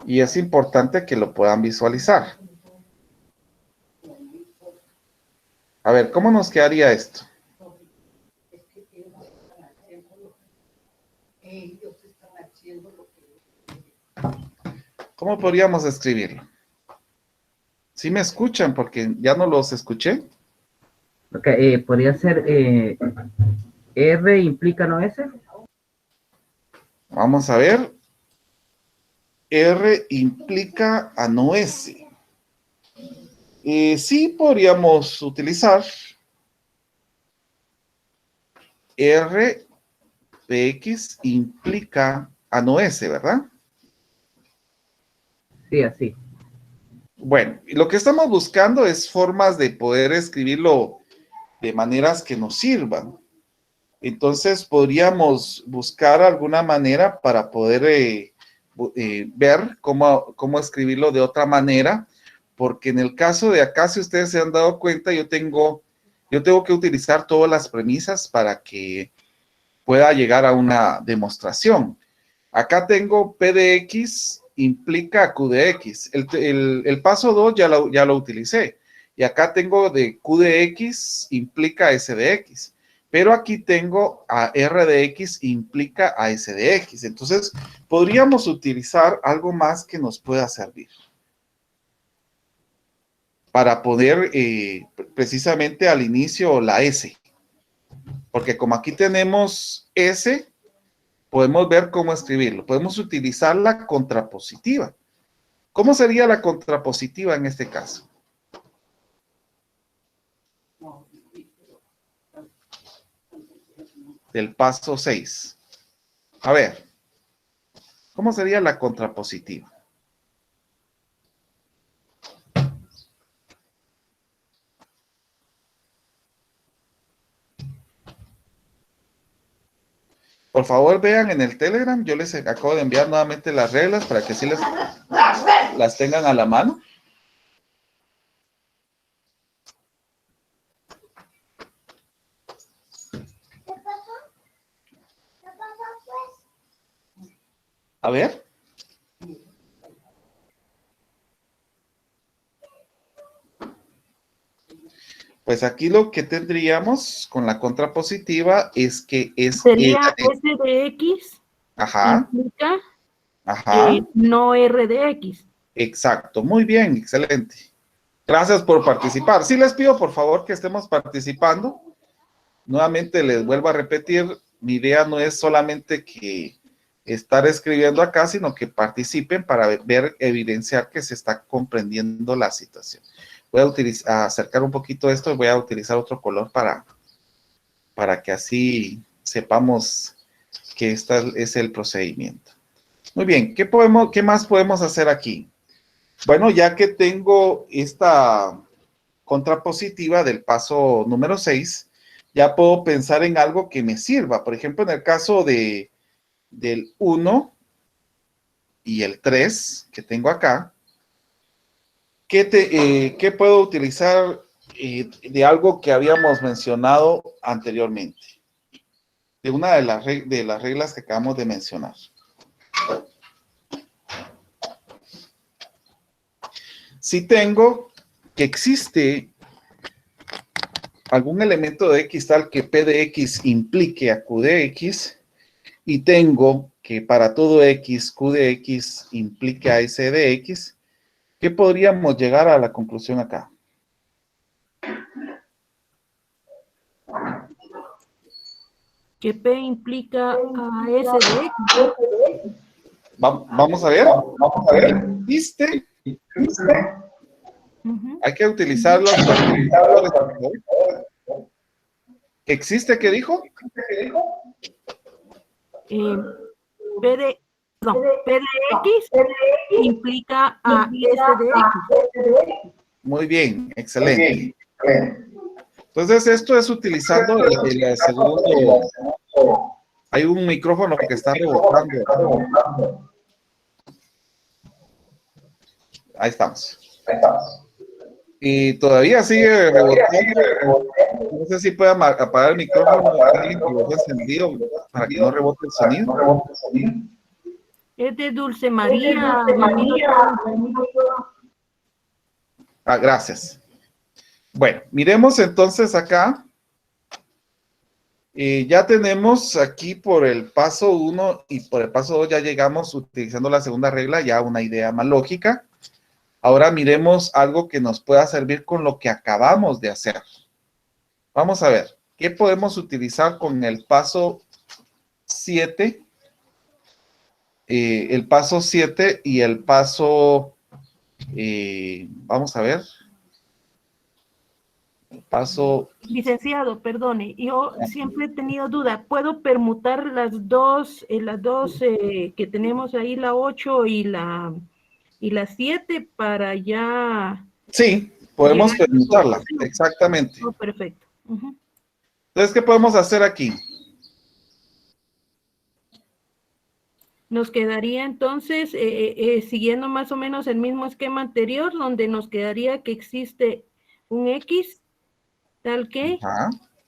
Y es importante que lo puedan visualizar. A ver, ¿cómo nos quedaría esto? ¿Cómo podríamos escribirlo? ¿Sí me escuchan? Porque ya no los escuché. Ok, podría ser R implica no S. Vamos a ver. R implica a no S. Sí podríamos utilizar R de X implica a no S, ¿verdad? Sí, así. Bueno, y lo que estamos buscando es formas de poder escribirlo de maneras que nos sirvan. Entonces podríamos buscar alguna manera para poder ver cómo escribirlo de otra manera, porque en el caso de acá, si ustedes se han dado cuenta, yo tengo que utilizar todas las premisas para que pueda llegar a una demostración. Acá tengo P de X implica Q de X. El paso 2 ya lo utilicé. Y acá tengo de Q de X implica S de X. Pero aquí tengo a R de X implica a S de X. Entonces, podríamos utilizar algo más que nos pueda servir para poder precisamente al inicio la S. Porque como aquí tenemos S, podemos ver cómo escribirlo. Podemos utilizar la contrapositiva. ¿Cómo sería la contrapositiva en este caso? Del paso 6. A ver, ¿cómo sería la contrapositiva? Por favor, vean en el Telegram, yo les acabo de enviar nuevamente las reglas para que sí las tengan a la mano. A ver. Pues aquí lo que tendríamos con la contrapositiva es que es... Sería S de X. Ajá. Implica Ajá. no R de X. Exacto. Muy bien. Excelente. Gracias por participar. Sí les pido, por favor, que estemos participando. Nuevamente les vuelvo a repetir, mi idea no es solamente que estar escribiendo acá, sino que participen para ver, evidenciar que se está comprendiendo la situación. Voy a acercar un poquito esto y voy a utilizar otro color para que así sepamos que este es el procedimiento. Muy bien, ¿qué más podemos hacer aquí? Bueno, ya que tengo esta contrapositiva del paso número 6, ya puedo pensar en algo que me sirva. Por ejemplo, en el caso del 1 y el 3 que tengo acá, ¿qué puedo utilizar de algo que habíamos mencionado anteriormente? De una de las reglas que acabamos de mencionar. Si tengo que existe algún elemento de X tal que P de X implique a Q de X, y tengo que para todo X, Q de X implique a S de X, ¿qué podríamos llegar a la conclusión acá? Que P implica a S de X. Vamos a ver. Existe Ujú. Hay que utilizarlos. ¿Existe qué dijo? PD, no, PDX implica a SDX. Muy bien, excelente. Entonces, esto es utilizando el segundo. Hay un micrófono que está rebotando. Ahí estamos. Y todavía sigue rebotando. No sé si puede apagar el micrófono alguien que lo haya encendido para que no rebote el sonido. Es de Dulce María. Gracias. Bueno, miremos entonces acá. Ya tenemos aquí por el paso 1 y por el paso 2 ya llegamos utilizando la segunda regla, ya una idea más lógica. Ahora miremos algo que nos pueda servir con lo que acabamos de hacer. Vamos a ver, ¿qué podemos utilizar con el paso 7? El paso 7 y el paso, vamos a ver, el paso... Licenciado, perdone, yo siempre he tenido duda. ¿Puedo permutar las dos que tenemos ahí, la 8 y la 7 para ya... Sí, podemos permutarla, exactamente. Oh, perfecto. Uh-huh. Entonces, ¿qué podemos hacer aquí? Nos quedaría entonces, siguiendo más o menos el mismo esquema anterior, donde nos quedaría que existe un X, tal que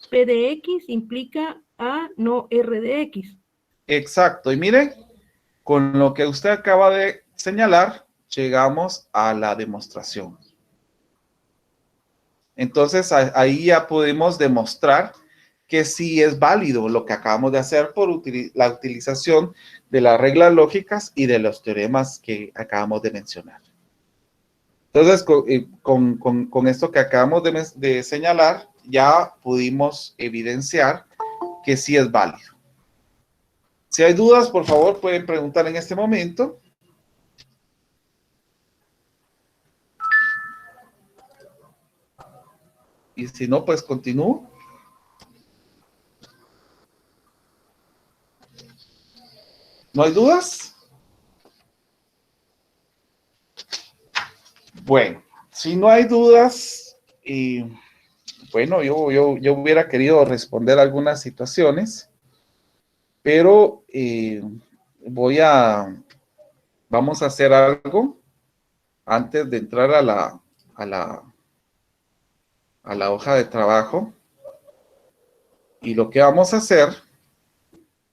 P de X implica A, no R de X. Exacto, y mire, con lo que usted acaba de señalar, llegamos a la demostración. Entonces, ahí ya podemos demostrar que sí es válido lo que acabamos de hacer por la utilización de las reglas lógicas y de los teoremas que acabamos de mencionar. Entonces, con esto que acabamos de señalar, ya pudimos evidenciar que sí es válido. Si hay dudas, por favor, pueden preguntar en este momento. Y si no, pues continúo. ¿No hay dudas? Bueno, si no hay dudas, bueno, yo hubiera querido responder algunas situaciones, pero vamos a hacer algo antes de entrar a la hoja de trabajo. Y lo que vamos a hacer